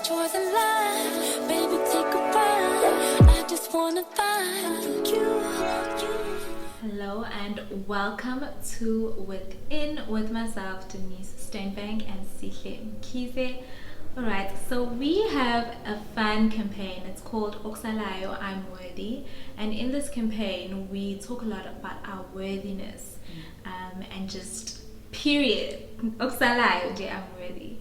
much more than life. Baby, take a ride. I just wanna find you. Hello and welcome to Within with myself, Denice Steinbank and Sihle Mkhize. Alright, so we have a fun campaign. It's called Oksalayo I'm Worthy, and in this campaign we talk a lot about our worthiness and just period. Oksalayo I'm worthy.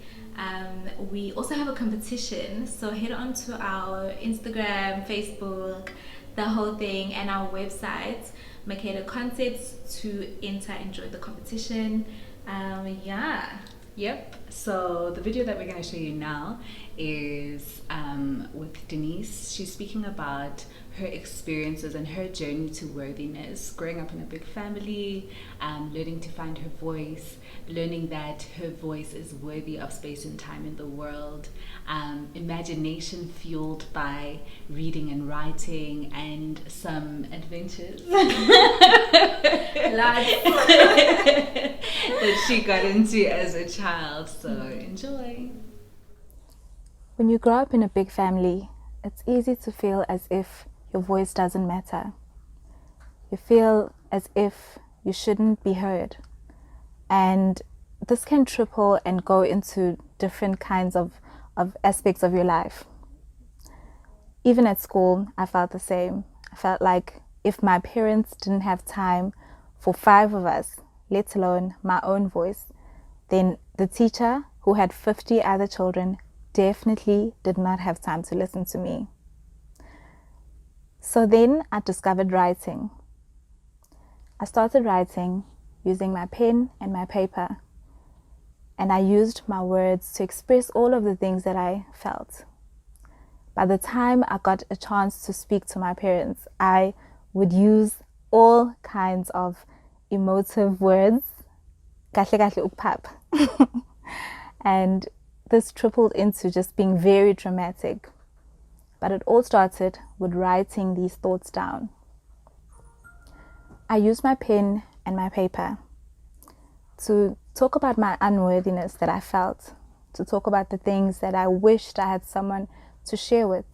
We also have a competition, so head on to our Instagram, Facebook, the whole thing, and our website, Makeda Concepts, to enter and join the competition. Yep, so the video that we're going to show you now is with Denice. She's speaking about her experiences and her journey to worthiness, growing up in a big family, learning to find her voice, learning that her voice is worthy of space and time in the world, imagination fueled by reading and writing, and some adventures that she got into as a child. So enjoy. When you grow up in a big family, it's easy to feel as if your voice doesn't matter. You feel as if you shouldn't be heard. And this can triple and go into different kinds of aspects of your life. Even at school, I felt the same. I felt like if my parents didn't have time for 5 of us, let alone my own voice, then the teacher, who had 50 other children, definitely did not have time to listen to me. So then I discovered writing. I started writing using my pen and my paper, and I used my words to express all of the things that I felt. By the time I got a chance to speak to my parents, I would use all kinds of emotive words, kahle kahle ukpap. And this tripled into just being very dramatic. But it all started with writing these thoughts down. I used my pen and my paper to talk about my unworthiness that I felt, to talk about the things that I wished I had someone to share with.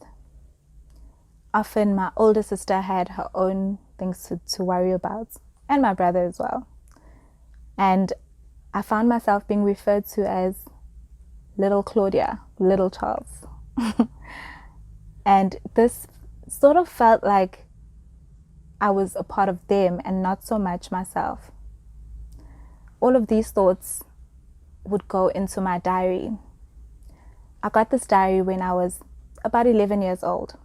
Often my older sister had her own things to worry about, and my brother as well. And I found myself being referred to as little Claudia, little Charles. And this sort of felt like I was a part of them and not so much myself. All of these thoughts would go into my diary. I got this diary when I was about 11 years old.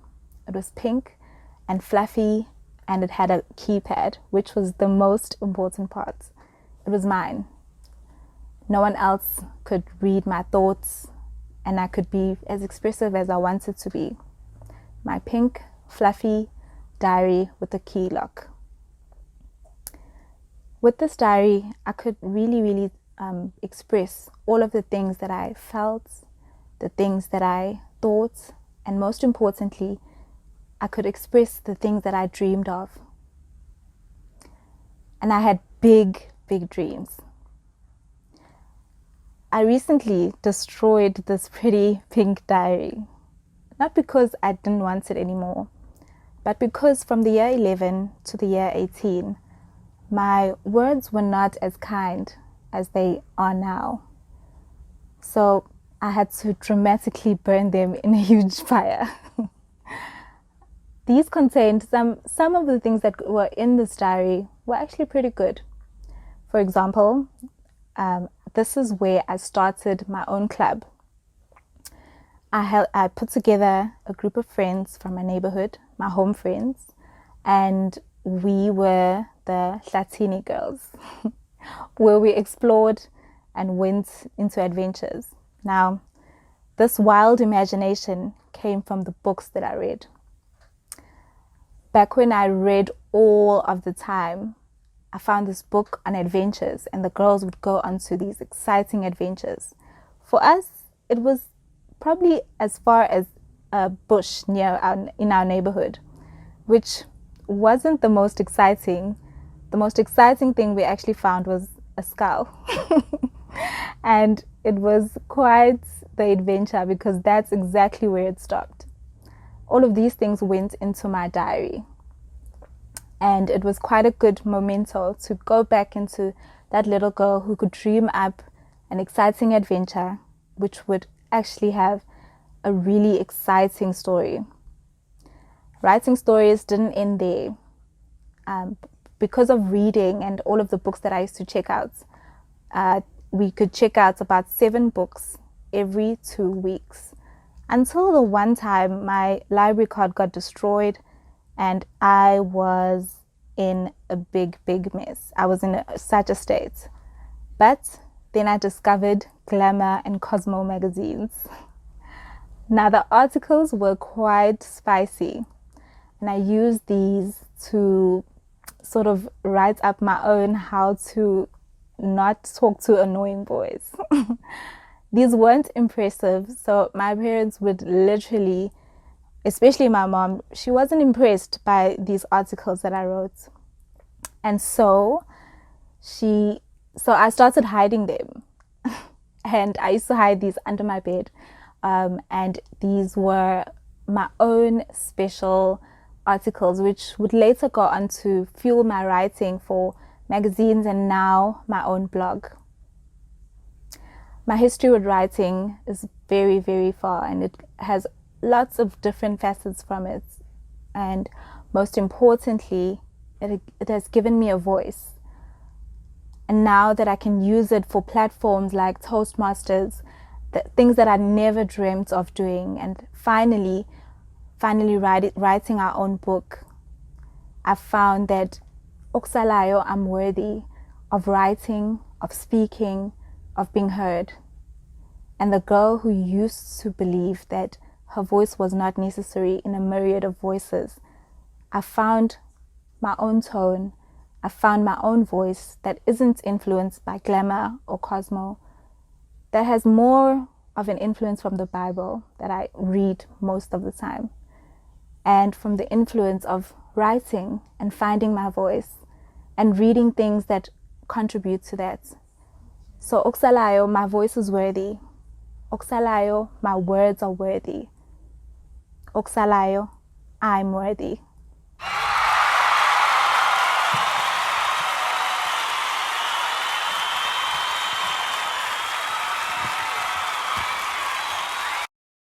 It was pink and fluffy, and it had a keypad, which was the most important part. It was mine. No one else could read my thoughts, and I could be as expressive as I wanted to be. My pink, fluffy diary with a key lock. With this diary, I could really express all of the things that I felt, the things that I thought, and most importantly, I could express the things that I dreamed of. And I had big dreams. I recently destroyed this pretty pink diary. Not because I didn't want it anymore, but because from the year 11 to the year 18, my words were not as kind as they are now. So I had to dramatically burn them in a huge fire. These contained some of the things that were in this diary were actually pretty good. For example, this is where I started my own club. I put together a group of friends from my neighborhood, my home friends, and we were the Latini girls, where we explored and went into adventures. Now, this wild imagination came from the books that I read. Back when I read all of the time, I found this book on adventures, and the girls would go on to these exciting adventures. For us, it was probably as far as a bush in our neighborhood, which wasn't the most exciting. The most exciting thing we actually found was a skull. And it was quite the adventure because that's exactly where it stopped. All of these things went into my diary. And it was quite a good memento to go back into that little girl who could dream up an exciting adventure, which would actually have a really exciting story. Writing stories didn't end there. Because of reading and all of the books that I used to check out, we could check out about 7 books every 2 weeks. Until the one time my library card got destroyed and I was in a big mess. I was in such a state. But then I discovered Glamour and Cosmo magazines. Now the articles were quite spicy, and I used these to sort of write up my own how to not talk to annoying boys. These weren't impressive, so my parents would literally, especially my mom, she wasn't impressed by these articles that I wrote. And so I started hiding them. And I used to hide these under my bed. And these were my own special articles, which would later go on to fuel my writing for magazines and now my own blog. My history with writing is very far, and it has lots of different facets from it. And most importantly, it has given me a voice. And now that I can use it for platforms like Toastmasters, things that I never dreamt of doing, and finally writing our own book, I found that Oksalayo I'm worthy of writing, of speaking, of being heard. And the girl who used to believe that her voice was not necessary in a myriad of voices, I found my own tone. I found my own voice that isn't influenced by Glamour or Cosmo, that has more of an influence from the Bible that I read most of the time, and from the influence of writing and finding my voice and reading things that contribute to that. So Oksalayo, my voice is worthy. Oksalayo, my words are worthy. Oksalayo, I'm worthy.